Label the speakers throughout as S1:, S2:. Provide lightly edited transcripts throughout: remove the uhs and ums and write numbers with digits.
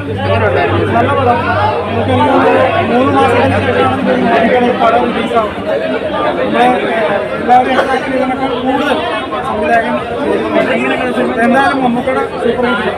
S1: നല്ല പടം. നമുക്ക് 3 മാസത്തിന് ശേഷമാണ് പടം റിലീസാവും. നമ്മളെ എല്ലാവരും എക്സ്പെക്ട് ചെയ്തതിനേക്കാൾ കൂടുതൽ സംവിധായകൻ എന്തായാലും മമ്മൂക്കയുടെ സൂപ്പർ ഹിറ്റ്.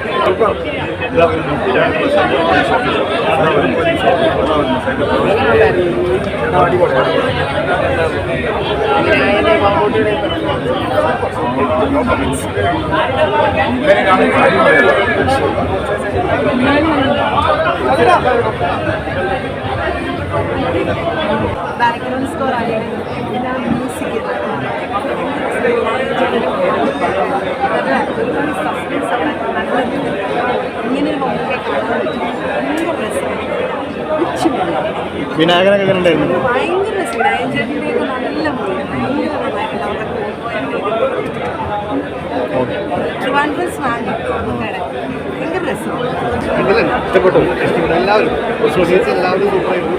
S2: ബാക്ക്ഗ്രൗണ്ട് സ്കോർ ആയാലും മ്യൂസിക് ഇങ്ങനൊരു മമ്മൂക്കെ കാണാൻ
S1: വിനായകനൊക്കെ എങ്ങനെ ഉണ്ടായിരുന്നു?
S2: ഭയങ്കര രസം. വിനായകൻ ചേട്ടൻ്റെയൊക്കെ നല്ല മൂവി, ഭയങ്കര നന്നായിട്ടുണ്ട്. അവരുടെ ട്രിവാൻഡ്രം സ്വാങ് മമ്മൂക്കയുടെ ഭയങ്കര രസം.
S3: ഇഷ്ടപ്പെട്ടു. എല്ലാവരും എല്ലാവരും സൂപ്പറായിരുന്നു.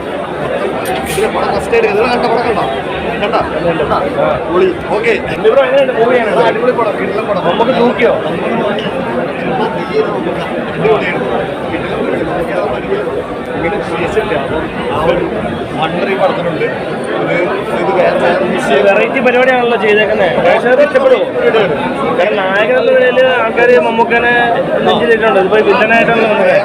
S3: ഇതിലെ പടം ഫസ്റ്റ് ആയിട്ട് കണ്ട പടം കണ്ടോ പൊളി. ഓക്കെ, അടിപൊളി പടം. കിട്ടുന്ന പടം നമുക്ക് നോക്കിയോ? ഇങ്ങനെ ഫേസില്ല. വണ്ടർ ഈ പടത്തിനുണ്ട്.
S4: വെറൈറ്റി പരിപാടിയാണല്ലോ ചെയ്തേക്കുന്നത്. ഇഷ്ടപ്പെടുമോ? കാരണം നായകനെന്ന നിലയിൽ ആൾക്കാർ മമ്മൂക്കനെ നെഞ്ചിലിട്ടുണ്ട്. ഇതിപ്പോ വില്ലനായിട്ടാണ് വന്നത്.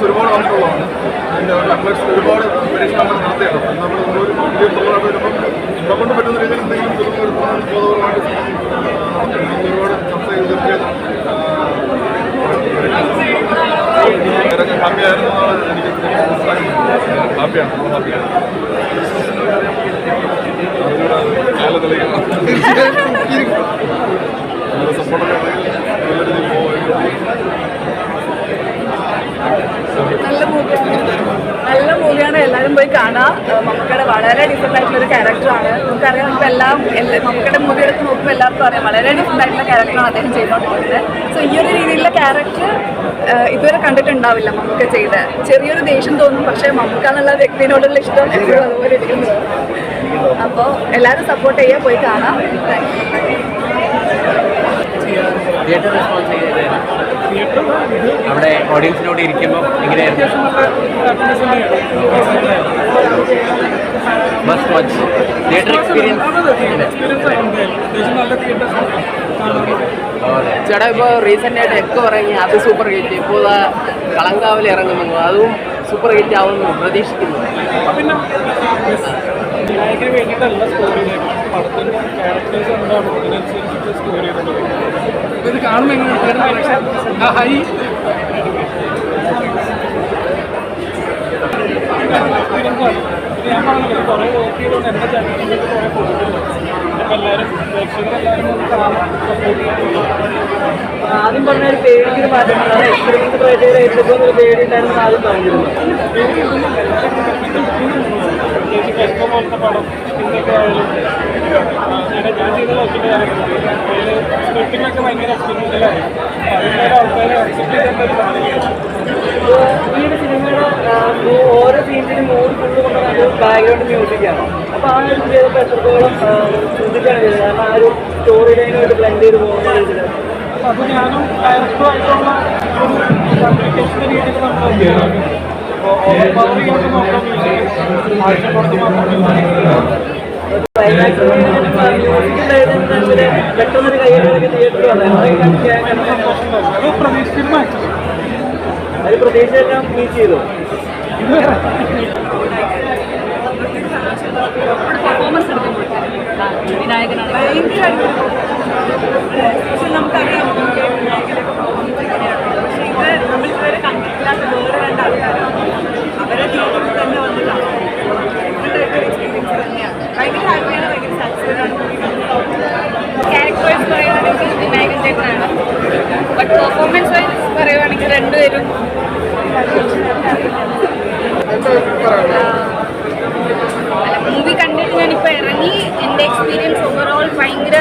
S3: ഒരുപാട് ആവശ്യമുള്ളതാണ്. അതിൻ്റെ കംപ്ലക്സ് ഒരുപാട് പരീക്ഷണങ്ങൾ നടത്തിയാണ്. നമ്മൾ ഒരു പുതിയ തോളായിട്ട് വരുമ്പോൾ നമ്മളെ കൊണ്ട് പറ്റുന്ന രീതിയിൽ എന്തെങ്കിലും ബോധപരമായിട്ട് ഒരുപാട് ചർച്ച ചെയ്ത് തീർച്ചയായിട്ടും ഹാപ്പി ആയിരുന്നു എന്നാണ് എനിക്ക് മനസ്സിലാക്കുന്നത്. ഹാപ്പിയാണ്, ഹാപ്പിയാണ്. കാല തെളിയിക്കണം. സപ്പോർട്ടൊക്കെ നല്ല രീതിയിൽ
S2: നല്ല മൂവിയാണ്. എല്ലാവരും പോയി കാണാം. മമ്മൂക്കയുടെ വളരെ ഡിഫറെൻ്റ് ആയിട്ടുള്ളൊരു ക്യാരക്ടറാണ്. നമുക്കറിയാം, ഇപ്പോൾ മമ്മൂക്കയുടെ മൂവി എടുത്ത് നോക്കുമ്പോൾ എല്ലാവർക്കും അറിയാം വളരെ ഡിഫറെൻ്റ് ആയിട്ടുള്ള ക്യാരക്ടറാണ് അദ്ദേഹം ചെയ്തുകൊണ്ടിരിക്കുന്നത്. സോ ഈ ഒരു രീതിയിലുള്ള ക്യാരക്ടർ ഇതുവരെ കണ്ടിട്ടുണ്ടാവില്ല മമ്മൂക്ക ചെയ്ത്. ചെറിയൊരു ദേഷ്യം തോന്നും, പക്ഷേ മമ്മൂക്ക എന്നുള്ള വ്യക്തിയോടുള്ള ഇഷ്ടം എപ്പോഴും അതുപോലെ ഇരിക്കുന്നു. അപ്പോൾ എല്ലാവരും സപ്പോർട്ട് ചെയ്യുക, പോയി കാണാം.
S5: തിയേറ്റർ റെസ്പോൺസ് അവിടെ ഓഡിയൻസിനോട് ഇരിക്കുമ്പോൾ എങ്ങനെയായിരുന്നു? Must watch theatre experience. ചേട്ടാ, ഇപ്പോൾ റീസെൻ്റ് ആയിട്ട് എക്കോ ഇറങ്ങി, അത് സൂപ്പർ ഹിറ്റ്. ഇപ്പോൾ കളങ്കാവൽ ഇറങ്ങുന്നു, അതും സൂപ്പർ ഹിറ്റ് ആവുന്നു പ്രതീക്ഷിക്കുന്നു.
S1: വിനായകന് വേണ്ടിയിട്ടല്ല സ്റ്റോറി പടത്തിൻ്റെ ക്യാരക്ടേഴ്സ് എന്താണ് അതിനനുസരിച്ചിട്ട് സ്റ്റോറി ചെയ്തിട്ടുണ്ട്. ഇത് കാണുമ്പോൾ എങ്ങനെ ഹൈ എക്സ്പീരിയൻസാണ്. ഞാൻ പറഞ്ഞത് കുറേ വർക്ക് ചെയ്തുകൊണ്ട് എൻ്റെ ചാനലിലേക്ക് കുറേ കൊടുത്തിട്ടുണ്ട്. അപ്പോൾ എല്ലാവരും പ്രേക്ഷകരെല്ലാവരും ഒന്ന് കാണാൻ സപ്പോർട്ട് ചെയ്യാൻ.
S6: ആദ്യം പറഞ്ഞ ഒരു പേടിക്ക് മാറ്റം എക്സ്പീരിയൻസ് പ്രേക്ഷകരെ ഏറ്റവും ഒരു പേടി ഉണ്ടായിരുന്നു ആദ്യം പറഞ്ഞിരുന്നു.
S1: എക്കോ പോലത്തെ പടം ഇതൊക്കെ ആയാലും ഞാൻ ചെയ്ത നോക്കിയിട്ട് അതിൽ സ്ക്രിപ്റ്റിങ്ങൊക്കെ ഭയങ്കര എക്സ്പീരിയൻസിലായിരുന്നു. അതിൻ്റെ ആൾക്കാരെ അക്സെപ്റ്റ് ചെയ്യേണ്ട ഒരു സാധനമാണ്.
S6: ഈ ഒരു സിനിമയുടെ ഓരോ സീൻസിനും മൂഡ് കൊണ്ടുകൊണ്ടുള്ള ബാക്ക്ഗ്രൗണ്ട് മ്യൂസിക്കാണ്. അപ്പോൾ ആ ഒരു ചെയ്തപ്പോൾ എത്രത്തോളം ശ്രദ്ധിച്ചാണ് ചെയ്തത്? കാരണം ആ ഒരു സ്റ്റോറി ലൈനുമായിട്ട് ബ്ലെൻഡ് ചെയ്ത് പോകുന്ന രീതിയിൽ
S1: അത് ഞാനും ഡയറക്ടറുമായിട്ടുള്ള ഒരു കമ്മ്യൂണിക്കേഷൻ്റെ രീതിയിൽ നമ്മൾ പവർ ചെയ്യാൻ നോക്കാൻ ആവശ്യപ്പെടുത്തി
S6: പെട്ടെന്നൊരു കയ്യിലൊക്കെ തിയേറ്റർ
S1: പ്രതീക്ഷിച്ചിരുന്നു.
S6: അത് പ്രതീക്ഷയെല്ലാം മീറ്റ് ചെയ്തു.
S2: പെർഫോമൻസ് എടുക്കുമ്പോൾ വിനായകനാണ് ഭയങ്കരമായിട്ട്. പക്ഷെ നമുക്കറിയാം വിനായകൻ്റെ പെർഫോമൻസ് എങ്ങനെയാണ്. പക്ഷേ ഇത് നമ്മളിതുവരെ കണ്ടിട്ടില്ലാത്ത വേറെ 2 ആൾക്കാരാണ്. അവരെ തിയേറ്ററിൽ തന്നെ വന്നിട്ടാണ് ഒരു എക്സ്പീരിയൻസ് തന്നെയാണ്. ഭയങ്കര ഹാപ്പിയാണ്, ഭയങ്കര സാറ്റിസ്ഫൈഡ് ആണ്. ക്യാരക്ടർ വൈസ് പറയുകയാണെങ്കിൽ വിനായകൻ ചേട്ടനാണ്. ബട്ട് പെർഫോമൻസ് വൈസ് പറയുകയാണെങ്കിൽ രണ്ടുപേരും മൂവി കണ്ടിട്ട് ഞാനിപ്പോൾ ഇറങ്ങി. എൻ്റെ എക്സ്പീരിയൻസ് ഓവറോൾ ഭയങ്കര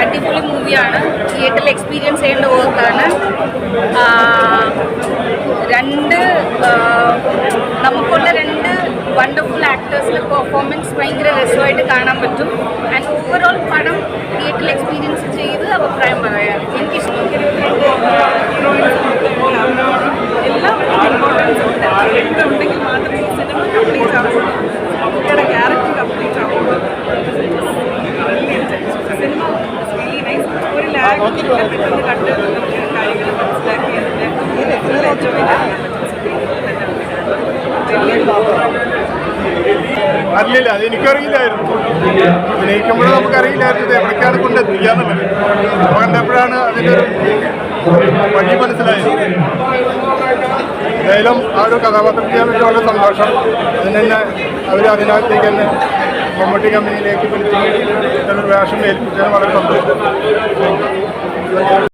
S2: അടിപൊളി മൂവിയാണ്. ഈ
S7: തിയേറ്ററിൽ എക്സ്പീരിയൻസ് ചെയ്യേണ്ട വർക്കാണ്. നമുക്കുള്ള 2 വണ്ടർഫുൾ ആക്ടേഴ്സിലെ പെർഫോമൻസ് ഭയങ്കര രസമായിട്ട് കാണാൻ പറ്റും. ആൻഡ് ഓവറോൾ പടം തിയേറ്ററിൽ എക്സ്പീരിയൻസ് ചെയ്ത് അഭിപ്രായം പറയാം. എനിക്കിഷ്ടം.
S2: എല്ലാവർക്കും ഇമ്പോർട്ടൻസ് ഉണ്ട്. ഉണ്ടെങ്കിൽ മാത്രമേ ഈ സിനിമ കംപ്ലീറ്റ് ആവുള്ളൂ. അവരുടെ ക്യാരക്ടർ കംപ്ലീറ്റ് ആവുള്ളൂ. Cinema really nice. ഒരു ലാഗ് പെട്ടെന്ന് കണ്ട് നമുക്ക് കാര്യങ്ങൾ മനസ്സിലാക്കി അതിൻ്റെ എൻജോയ് ചെയ്യാൻ
S3: അറിയില്ല, അത് എനിക്കറിയില്ലായിരുന്നു. അഭിനയിക്കുമ്പോഴും നമുക്കറിയില്ലായിരുന്നു ഇത് എവിടേക്കാണ് കൊണ്ട് എത്തിക്കാന്നുള്ളത്. അപ്പോൾ കണ്ടപ്പോഴാണ് അതിൻ്റെ ഒരു വഴി മനസ്സിലായത്. എന്തായാലും ആ ഒരു കഥാപാത്രം ചെയ്യാൻ പറ്റിയ വളരെ സന്തോഷം. അതിന് തന്നെ അവർ അതിനകത്തേക്ക് തന്നെ മമ്മൂട്ടി കമ്പനിയിലേക്ക് വിളിച്ച് ഇത്തരം വേഷം ഏൽപ്പിച്ചതിന് വളരെ സന്തോഷം.